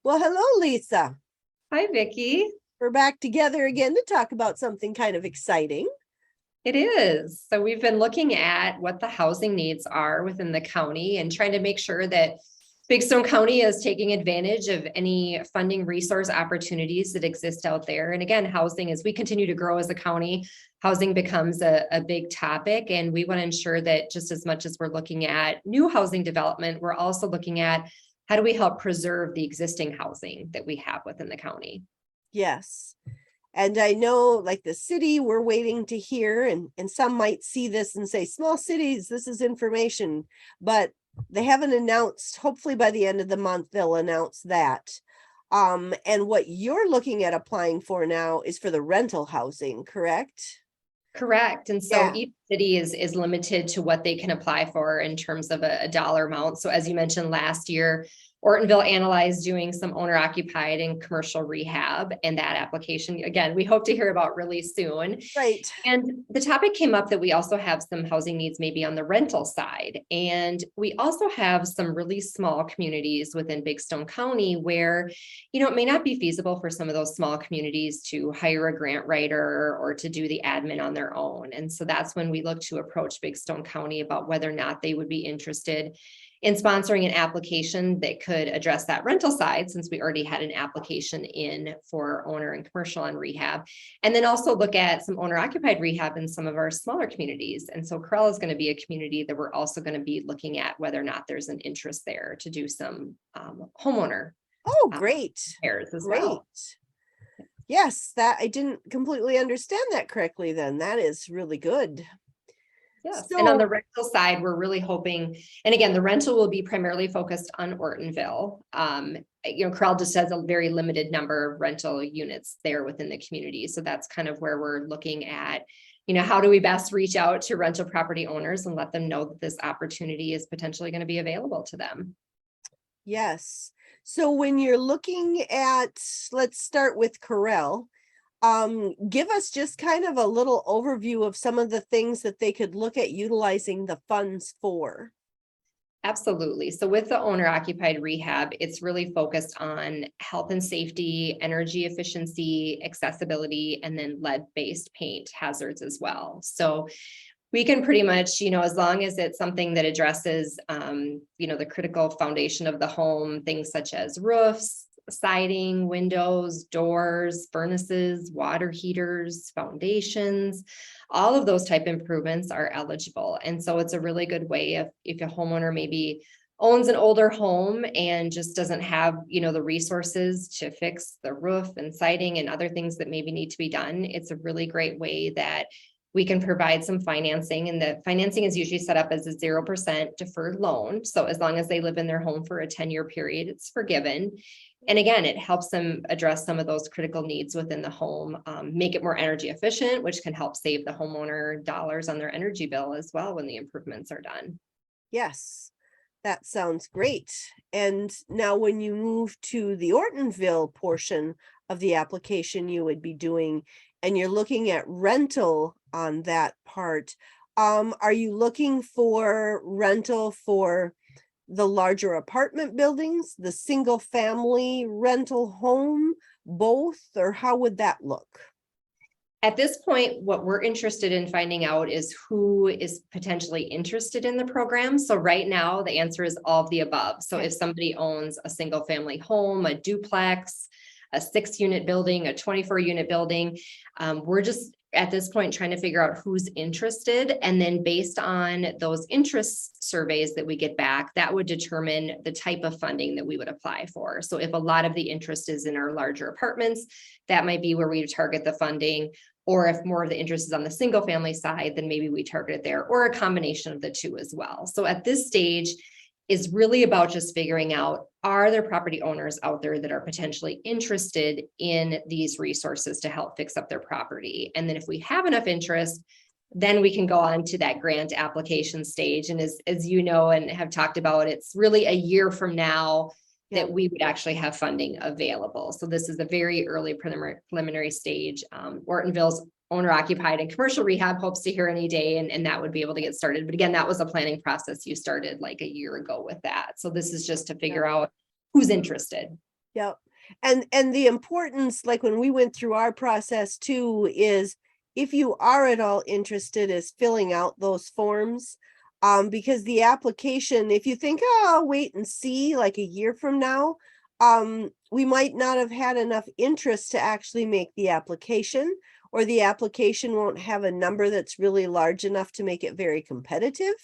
Well, hello, Lisa. Hi, Vicki. We're back together again to talk about something kind of exciting. It is. So we've been looking at what the housing needs are within the county and trying to make sure that Big Stone County is taking advantage of any funding resource opportunities that exist out there. And again, housing, as we continue to grow as a county, housing becomes a big topic. And we want to ensure that just as much as we're looking at new housing development, we're also looking at how do we help preserve the existing housing that we have within the county. Yes. And I know, like the city, we're waiting to hear, and some might see this and say, small cities, this is information, but they haven't announced. Hopefully by the end of the month, they'll announce that. And what you're looking at applying for now is for the rental housing, correct? Correct. And so Yeah. each city is limited to what they can apply for in terms of a dollar amount. So as you mentioned last year, Ortonville analyzed doing some owner occupied and commercial rehab, and that application, again, we hope to hear about really soon. Right. And the topic came up that we also have some housing needs maybe on the rental side. And we also have some really small communities within Big Stone County where, it may not be feasible for some of those small communities to hire a grant writer or to do the admin on their own. And so that's when we look to approach Big Stone County about whether or not they would be interested in sponsoring an application that could address that rental side, since we already had an application in for owner and commercial and rehab, and then also look at some owner occupied rehab in some of our smaller communities. And so Correll is going to be a community that we're also going to be looking at whether or not there's an interest there to do some homeowner. Oh, great. Pairs as Great. well. Yes, that I didn't completely understand that correctly then. That is really good. Yes. So, and on the rental side, we're really hoping, and again, the rental will be primarily focused on Ortonville. Correll just has a very limited number of rental units there within the community. So that's kind of where we're looking at, how do we best reach out to rental property owners and let them know that this opportunity is potentially going to be available to them. yes. So when you're looking at, let's start with Correll. Give us just kind of a little overview of some of the things that they could look at utilizing the funds for. Absolutely. So with the owner occupied rehab, it's really focused on health and safety, energy efficiency, accessibility, and then lead-based paint hazards as well. So we can pretty much, as long as it's something that addresses, the critical foundation of the home, things such as roofs, siding, windows, doors, furnaces, water heaters, foundations, all of those type improvements are eligible. And so it's a really good way if a homeowner maybe owns an older home and just doesn't have, the resources to fix the roof and siding and other things that maybe need to be done. It's a really great way that we can provide some financing, and the financing is usually set up as a 0% deferred loan. So as long as they live in their home for a 10-year period, it's forgiven. And again, it helps them address some of those critical needs within the home, make it more energy efficient, which can help save the homeowner dollars on their energy bill as well when the improvements are done. Yes, that sounds great. And now when you move to the Ortonville portion of the application you would be doing, and you're looking at rental on that part, are you looking for rental for the larger apartment buildings, the single family rental home, both, or how would that look? At this point, what we're interested in finding out is who is potentially interested in the program. So right now, the answer is all of the above. So if somebody owns a single family home, a duplex, a 6-unit building, a 24-unit building, we're just at this point trying to figure out who's interested. And then based on those interest surveys that we get back, that would determine the type of funding that we would apply for. So if a lot of the interest is in our larger apartments, that might be where we target the funding. Or if more of the interest is on the single family side, then maybe we target it there, or a combination of the two as well. So at this stage, is really about just figuring out, are there property owners out there that are potentially interested in these resources to help fix up their property? And then if we have enough interest, then we can go on to that grant application stage. And as you know, and have talked about, it's really a year from now that we would actually have funding available. So this is a very early preliminary stage. Ortonville's owner occupied and commercial rehab hopes to hear any day, and that would be able to get started. But again, that was a planning process you started like a year ago with that. So this is just to figure out who's interested. Yep. And the importance, like when we went through our process too, is if you are at all interested, is filling out those forms. Because the application, if you think, oh, I'll wait and see like a year from now, we might not have had enough interest to actually make the application, or the application won't have a number that's really large enough to make it very competitive.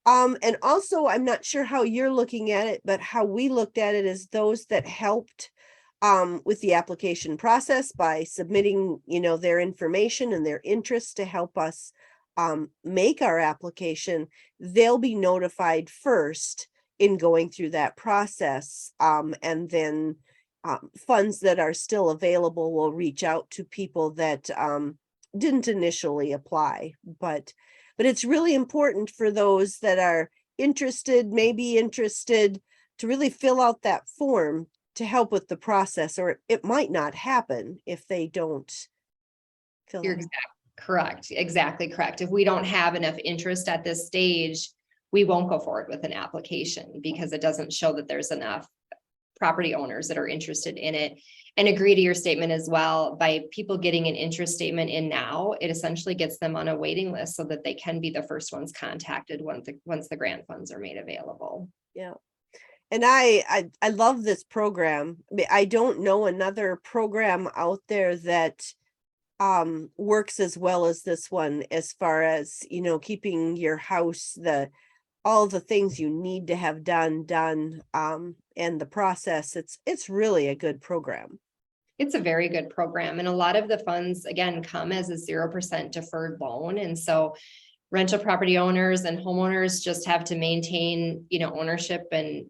And also, I'm not sure how you're looking at it, but how we looked at it is those that helped with the application process by submitting, their information and their interest to help us make our application, they'll be notified first in going through that process. And then funds that are still available will reach out to people that didn't initially apply. But it's really important for those that are interested, maybe interested, to really fill out that form to help with the process, or it might not happen if they don't fill You're that out. correct, exactly correct. If we don't have enough interest at this stage, we won't go forward with an application because it doesn't show that there's enough property owners that are interested in it. And agree to your statement as well, by people getting an interest statement in now, it essentially gets them on a waiting list so that they can be the first ones contacted once the grant funds are made available. Yeah. And I love this program. I don't know another program out there that works as well as this one, as far as, keeping your house, all the things you need to have done, and the process. It's really a good program. It's a very good program. And a lot of the funds, again, come as a 0% deferred loan. And so rental property owners and homeowners just have to maintain, ownership and,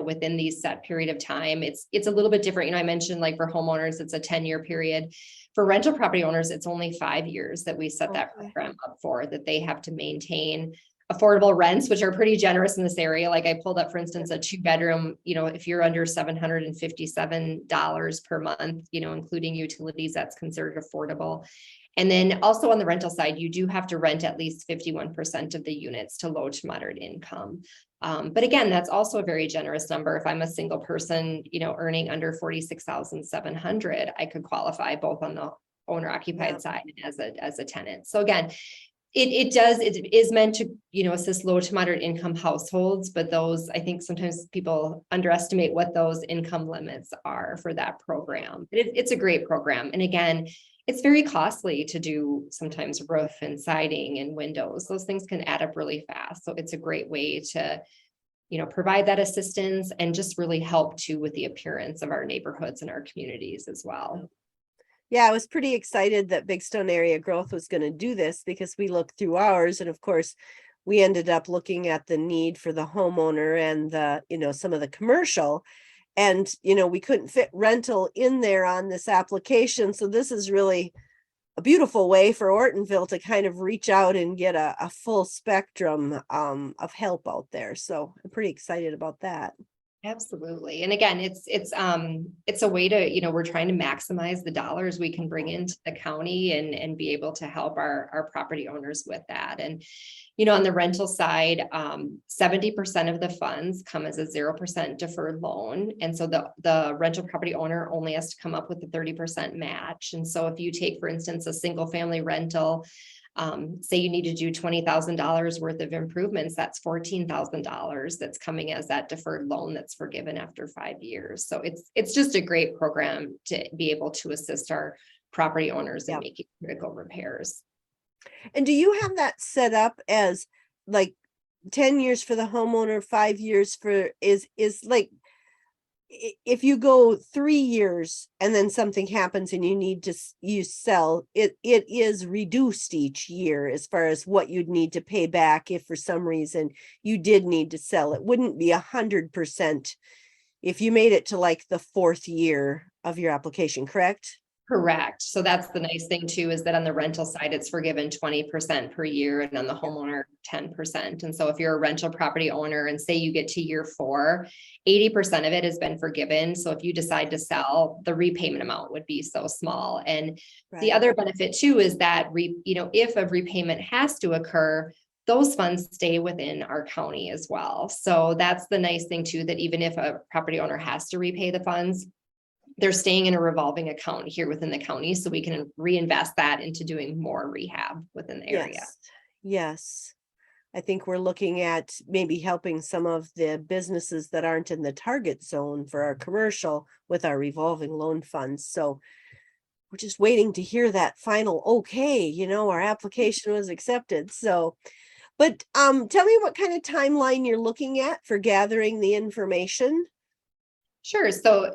within these set period of time. It's a little bit different. I mentioned like for homeowners, it's a 10-year period. For rental property owners, it's only 5 years that we set that Okay. program up for, that they have to maintain affordable rents, which are pretty generous in this area. Like I pulled up, for instance, a 2-bedroom, if you're under $757 per month, including utilities, that's considered affordable. And then also on the rental side, you do have to rent at least 51% of the units to low to moderate income. But again, that's also a very generous number. If I'm a single person, earning under 46,700, I could qualify both on the owner occupied side and as a tenant. So again, it is meant to, assist low to moderate income households, but those, I think sometimes people underestimate what those income limits are for that program. It's a great program. And again, it's very costly to do sometimes roof and siding and windows. Those things can add up really fast. So it's a great way to, provide that assistance and just really help too with the appearance of our neighborhoods and our communities as well. Yeah, I was pretty excited that Big Stone Area Growth was going to do this, because we looked through ours, and of course we ended up looking at the need for the homeowner and the, some of the commercial, and, we couldn't fit rental in there on this application. So this is really a beautiful way for Ortonville to kind of reach out and get a full spectrum of help out there. So I'm pretty excited about that. Absolutely. And again, it's a way to, we're trying to maximize the dollars we can bring into the county and be able to help our property owners with that. And, on the rental side, 70% of the funds come as a 0% deferred loan. And so the rental property owner only has to come up with a 30% match. And so if you take, for instance, a single family rental, say you need to do $20,000 worth of improvements, that's $14,000 that's coming as that deferred loan that's forgiven after 5 years. So it's just a great program to be able to assist our property owners in making critical repairs. And do you have that set up as like 10 years for the homeowner, 5 years for is like, if you go 3 years and then something happens and you need to you sell it, it is reduced each year as far as what you'd need to pay back if for some reason you did need to sell. It wouldn't be 100% if you made it to like the 4th year of your application, correct? Correct. So that's the nice thing too, is that on the rental side, it's forgiven 20% per year, and on the homeowner 10%. And so if you're a rental property owner and say you get to year 4, 80% of it has been forgiven. So if you decide to sell, the repayment amount would be so small. And the other benefit too is that if a repayment has to occur, those funds stay within our county as well. So that's the nice thing too, that even if a property owner has to repay the funds, they're staying in a revolving account here within the county, so we can reinvest that into doing more rehab within the area. Yes. Yes. I think we're looking at maybe helping some of the businesses that aren't in the target zone for our commercial with our revolving loan funds. So we're just waiting to hear that final okay, our application was accepted. So, but tell me what kind of timeline you're looking at for gathering the information. Sure. So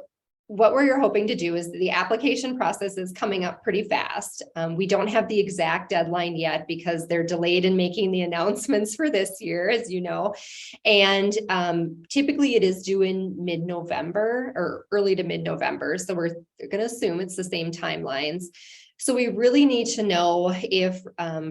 what we're hoping to do is the application process is coming up pretty fast. We don't have the exact deadline yet because they're delayed in making the announcements for this year, as you know. And typically it is due in mid-November or early to mid-November. So we're going to assume it's the same timelines. So we really need to know if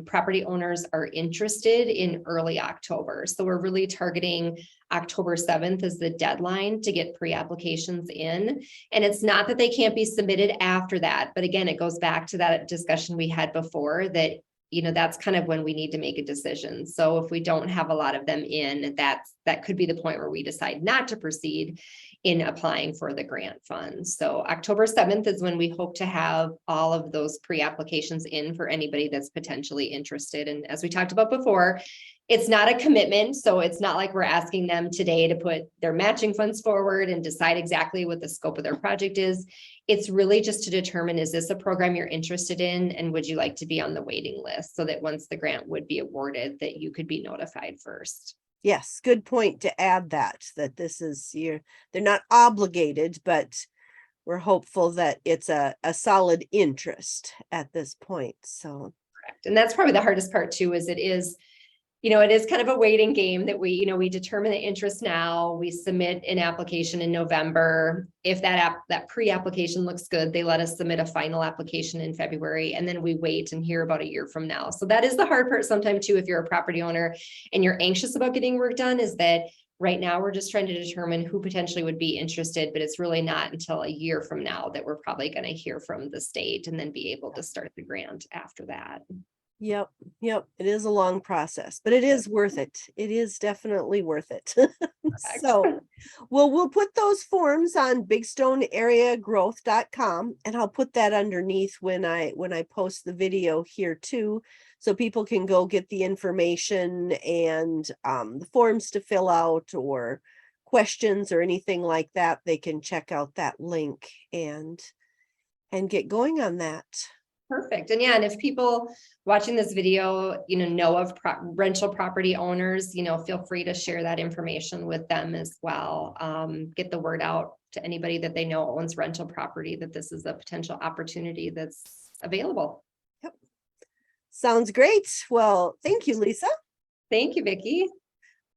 property owners are interested in early October. So we're really targeting October 7th as the deadline to get pre-applications in. And it's not that they can't be submitted after that, but again, it goes back to that discussion we had before that, that's kind of when we need to make a decision. So if we don't have a lot of them in, that could be the point where we decide not to proceed in applying for the grant funds. So October 7th is when we hope to have all of those pre-applications in for anybody that's potentially interested. And as we talked about before, it's not a commitment. So it's not like we're asking them today to put their matching funds forward and decide exactly what the scope of their project is. It's really just to determine, is this a program you're interested in? And would you like to be on the waiting list so that once the grant would be awarded, that you could be notified first? Yes, good point to add that this is they're not obligated, but we're hopeful that it's a solid interest at this point. So correct. And that's probably the hardest part too, is it is kind of a waiting game that we determine the interest now, we submit an application in November. If that pre-application looks good, they let us submit a final application in February, and then we wait and hear about a year from now. So that is the hard part sometimes too, if you're a property owner and you're anxious about getting work done, is that right now we're just trying to determine who potentially would be interested, but it's really not until a year from now that we're probably going to hear from the state and then be able to start the grant after that. Yep. It is a long process, but it is worth it. It is definitely worth it. So, well, we'll put those forms on bigstoneareagrowth.com, and I'll put that underneath when I post the video here too, so people can go get the information and the forms to fill out or questions or anything like that. They can check out that link and get going on that. Perfect. And yeah, and if people watching this video, know of rental property owners, feel free to share that information with them as well. Get the word out to anybody that they know owns rental property, that this is a potential opportunity that's available. Yep. Sounds great. Well, thank you, Lisa. Thank you, Vicki.